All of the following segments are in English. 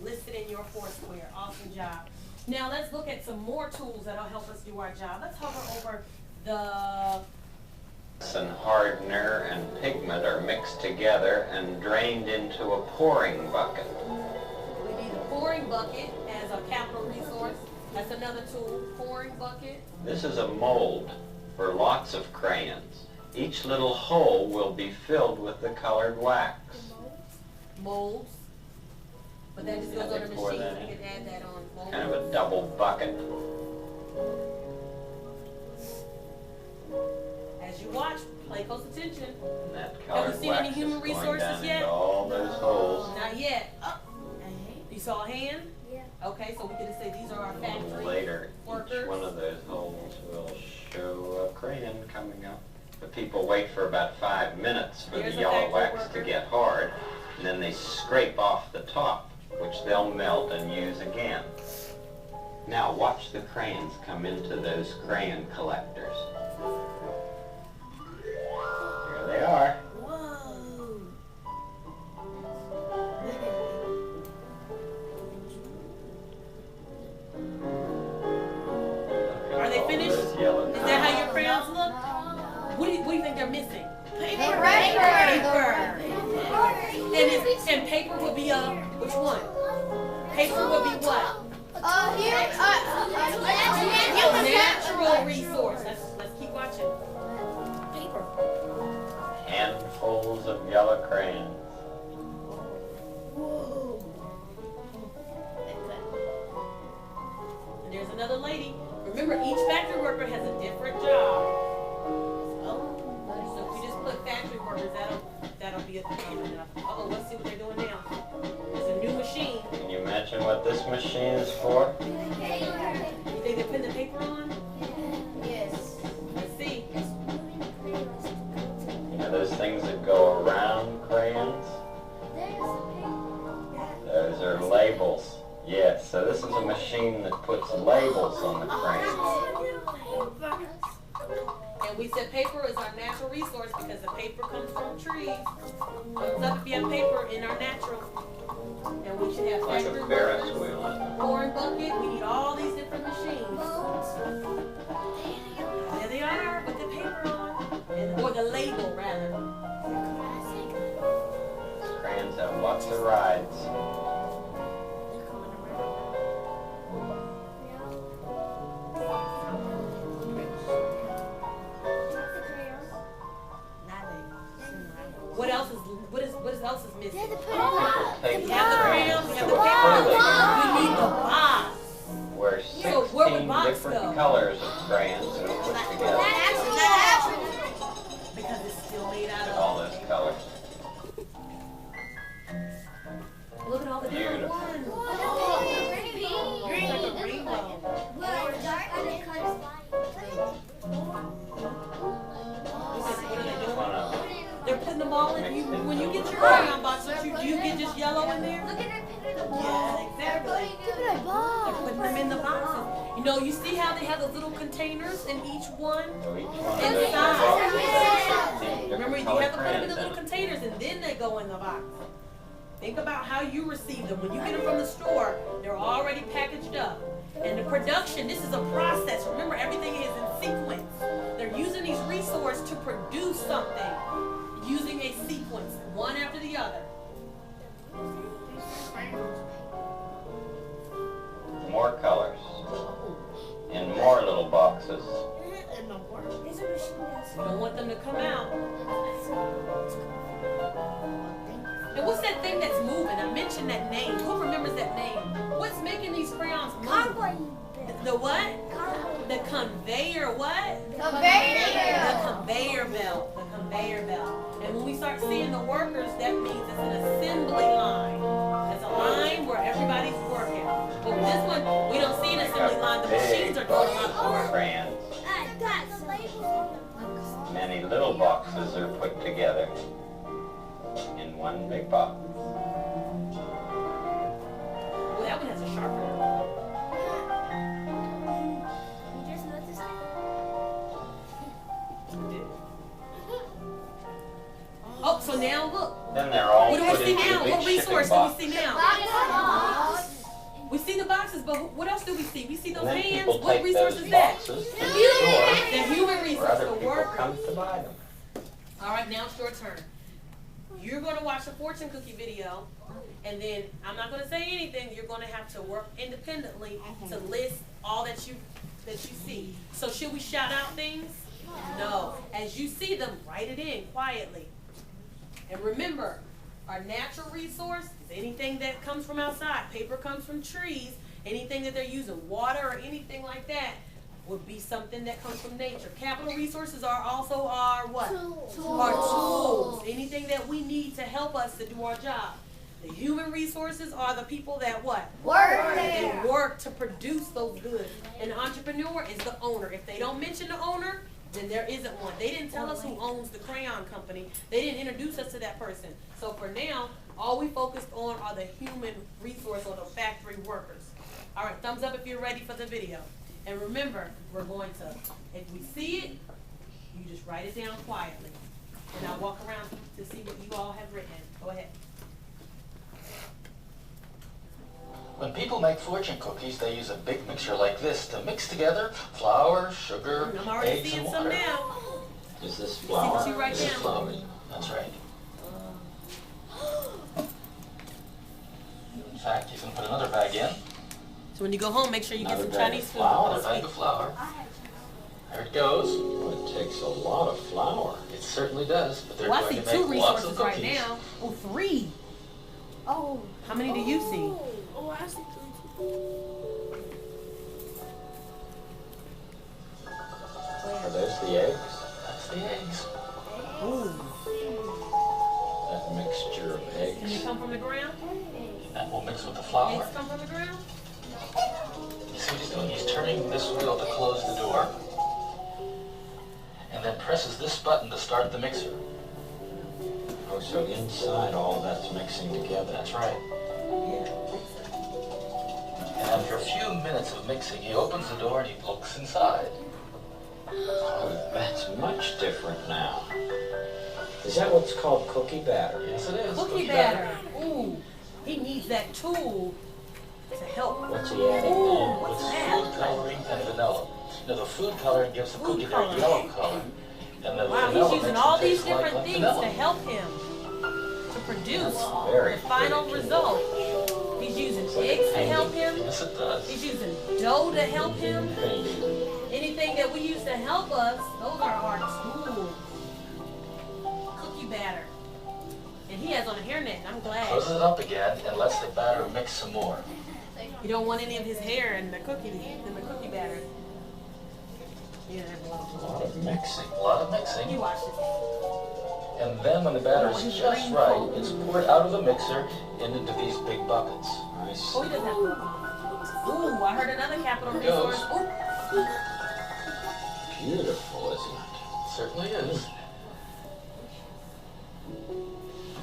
listed in your Foursquare. Awesome job. Now let's look at some more tools that'll help us do our job. Let's hover over the And hardener and pigment are mixed together and drained into a pouring bucket. we need a pouring bucket as a capital resource. That's another tool, pouring bucket. This is a mold for lots of crayons. Each little hole will be filled with the colored wax. Molds. But that just Yeah, goes on the they pour machine. that We in. can add that on. Mold. Kind of a double bucket. As you watch, pay close attention. And that Have colored we seen wax any human is going resources down yet? into all those holes. Not yet. Oh, you saw a hand? Yeah. Okay, so we can just say these are our A factory little later, workers. each one of those holes will show a crayon coming up. The people wait for about 5 minutes for Here's the a yellow factory wax worker. to get hard, and then they scrape off the top, which they'll melt and use again. Now watch the crayons come into those crayon collectors. Here they are. Whoa. Are they All finished? those yellow Is that how your crayons look? What do you think they're missing? Paper. And paper would be which one? Paper would be what? A natural resource. Let's keep watching. Paper. handfuls of yellow crayons. And there's another lady. Remember, each factory worker has a different job. So if we just put factory workers, that'll be enough. Uh-oh, let's see what they're doing now. There's a new machine. Can you imagine what this machine is for? You think they're putting the paper on? Yes. Let's see. You know those things that go around crayons? Those are labels. Yes, so this is a machine that puts labels on the crayons. And we said paper is our natural resource because the paper comes from trees. Thumbs up if you have paper in our natural. And we should have Like factory a Ferris workers, wheel. pouring bucket. We need all these different machines. There they are with the paper on. Or the label, rather. Crayons have lots of rides. What else is missing? People take We have the crayons, we have the to a paper. puzzle We need the box. where So where would 16 box different go? colors of crayons are put together. Because it's still made out Look at of. all those colors. Look at all the different Beautiful. ones. It's like a rainbow. What are they doing? One of them. They're putting them all in. When you get your crayon box, do you get just yellow in there? Yeah, exactly. They're putting them in the boxes. You know, you see how they have those little containers in each one? So each one of And those size. boxes has 16 Remember, different you colored have to put them in crayons the in little them. containers and then they go in the box. Think about how you receive them. When you get them from the store, they're already packaged up. And the production, this is a process. Remember, everything is in sequence. They're using these resources to produce something using a sequence, one after the other. More colors. In more little boxes. We don't want them to come out. And what's that thing that's moving? I mentioned that name. Who remembers that name? What's making these crayons move? The what? The conveyor what? The conveyor belt. The conveyor belt. And when we start seeing the workers, that means it's an assembly line. It's a line where everybody's working. But with this one, we don't see an assembly line. The machines are doing a lot of work. Crayons. Many little boxes are put together in one big box. Well, that one has a sharpener. Oh, so now look. Then they're all What do we put see into now? big What shipping resource do we boxes. see now? but what else do we see? We see those And then hands. people What take resource those is that? boxes to the The store human where resource, other the people worker. come to buy them. All right, now it's your turn. You're going to watch a fortune cookie video, and then I'm not going to say anything. You're going to have to work independently to list all that you see. So should we shout out things? No. As you see them, write it in quietly. And remember, our natural resource is anything that comes from outside. Paper comes from trees. Anything that they're using, water or anything like that, would be something that comes from nature. Capital resources are also our what? Tools. Our tools. Anything that we need to help us to do our job. The human resources are the people that what? Work They there. work to produce those goods. An entrepreneur is the owner. If they don't mention the owner, then there isn't one. They didn't tell us who owns the crayon company. They didn't introduce us to that person. So for now, all we focused on are the human resource or the factory workers. All right, thumbs up if you're ready for the video. And remember, we're going to, if we see it, you just write it down quietly. And I'll walk around to see what you all have written. Go ahead. When people make fortune cookies, they use a big mixer like this to mix together flour, sugar, I'm already eggs, seeing and some water. now. Is this See flour? what you write This is down. flour. That's right. In fact, you can put another bag in. So when you go home, make sure you get some Another bag Chinese of food. flour. Another bag of flour. There it goes. Well, it takes a lot of flour. It certainly does, but they're Well, I going see to two make lots resources of right cookies. now. Oh, 3. Oh. How many do you see? Oh, I see 3 Are those the eggs? That's the eggs. Ooh. That mixture of And they eggs. come from the ground? That will mix with the flour. Eggs come from the ground? You see what he's doing? He's turning this wheel to close the door. And then presses this button to start the mixer. Oh, so inside all that's mixing together. That's right. Yeah. And after a few minutes of mixing, he opens the door and he looks inside. Oh, that's much different now. Is that what's called cookie batter? Yes, it is. Cookie batter. Ooh. He needs that tool to help. What's he adding Ooh, now? what's With that? food coloring and vanilla. Now the food coloring gives the Food cookie their coloring. yellow color. And the Wow, vanilla he's using makes all it these taste like different things vanilla. to help him to produce Very the final pretty. result. He's using eggs to help him. Yes, it does. He's using dough to help him. Painting. Anything that we use to help us, those are our tools. Cookie batter. And he has on a hairnet, and I'm glad. Closes it up again and lets the batter mix some more. You don't want any of his hair in the cookie batter. Yeah, A lot of mixing. A lot of mixing. you watch this. And then when the batter is just right, it's poured out of the mixer and into these big buckets. I Oh, see. he doesn't have to. Ooh, I heard another capital Here goes. resource. Ooh. Beautiful, isn't it? Certainly is.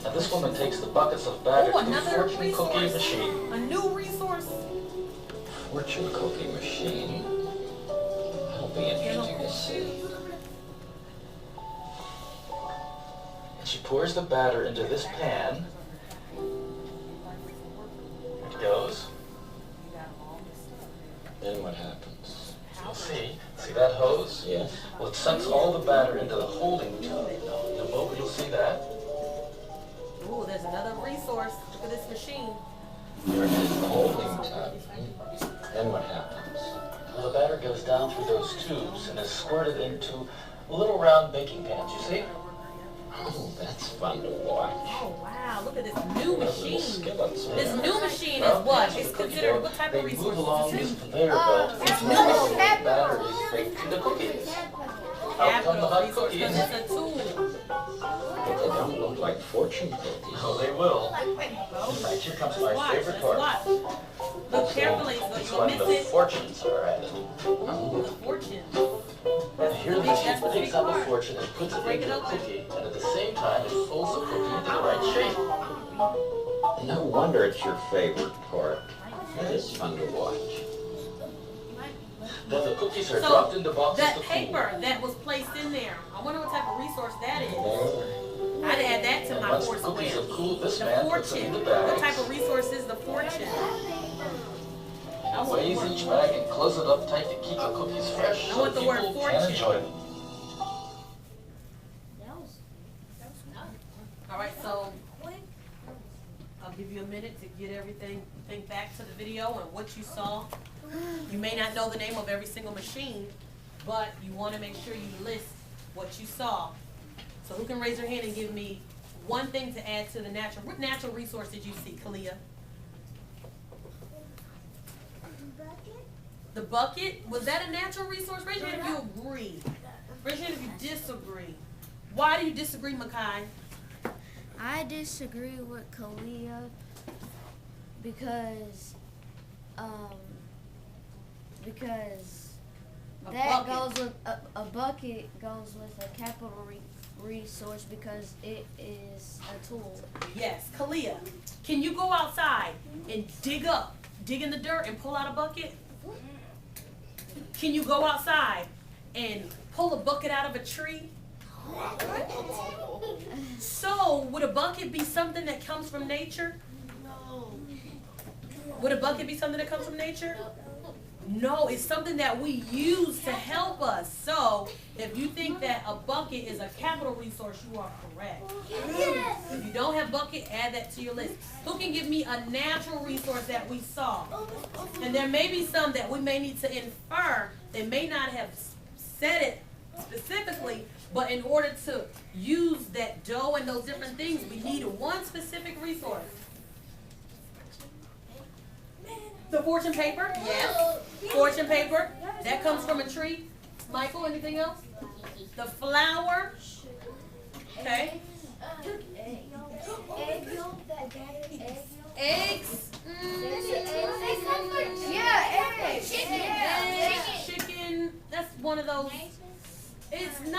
And this woman takes the buckets of batter Ooh, to the another fortune cookie resource. machine. A new resource. Fortune cookie machine. That'll be interesting to see. And she pours the batter into this pan. There it goes. Then what happens? You'll see that hose? Yes. Well, it sucks all the batter into the holding tub. In a moment you'll see that. Ooh, there's another resource. Look at this machine. There it is, the holding tub. Then what happens? Well, the batter goes down through those tubes and is squirted into little round baking pans, you see? Oh, that's fun to watch. Oh, wow. Look at this new What little machine. skillets. This new machine Well, is what? pans It's with the cookie considered dough, what type they of move resource? along It's this new. conveyor belt it's until new. the batter is baked into cookies. Out come the Capital hot resource because cookies. it's a tool. But they don't look like fortune cookies. Oh, they will. In fact, here comes my Watch, favorite let's part. watch. Look carefully so It's you don't when miss the it. fortunes are added. Ooh, the fortune. And here the That's machine the big takes out the part. fortune and puts it Break it into a open. cookie, and at the same time it folds the cookie into the right shape. No wonder it's your favorite part. It is fun to watch. Then the cookies are So, dropped into boxes that to cool. paper that was placed in there, I wonder what type of resource that is. There. I'd add that to And my once four the cookies square. have cooled, this The man puts them fortune. in the What bags. type of resource is the fortune? I want Squeeze each bag and close it up tight to keep the cookies fresh I so want the word people fortune. can enjoy them. All right, so I'll give you a minute to get everything, think back to the video and what you saw. You may not know the name of every single machine, but you want to make sure you list what you saw. So who can raise their hand and give me one thing to add to the natural, what natural resource did you see, Kalia? The bucket? Was that a natural resource? Raise your hand if you agree. Raise your hand if you disagree. Why do you disagree, Makai? I disagree with Kalia because A that bucket. goes with a bucket goes with a capital resource because it is a tool. Yes, Kalia, can you go outside and dig in the dirt and pull out a bucket? Can you go outside and pull a bucket out of a tree? So, would a bucket be something that comes from nature? No. Would a bucket be something that comes from nature? No, it's something that we use to help us. So, if you think that a bucket is a capital resource, you are correct. If you don't have bucket, add that to your list. Who can give me a natural resource that we saw? And there may be some that we may need to infer. They may not have said it specifically, but in order to use that dough and those different things, we need one specific resource. The fortune paper? Yes. Fortune paper. That comes from a tree. Michael, anything else? The flour. Okay. Eggs. Yeah, eggs. Chicken. That's one of those. It's not.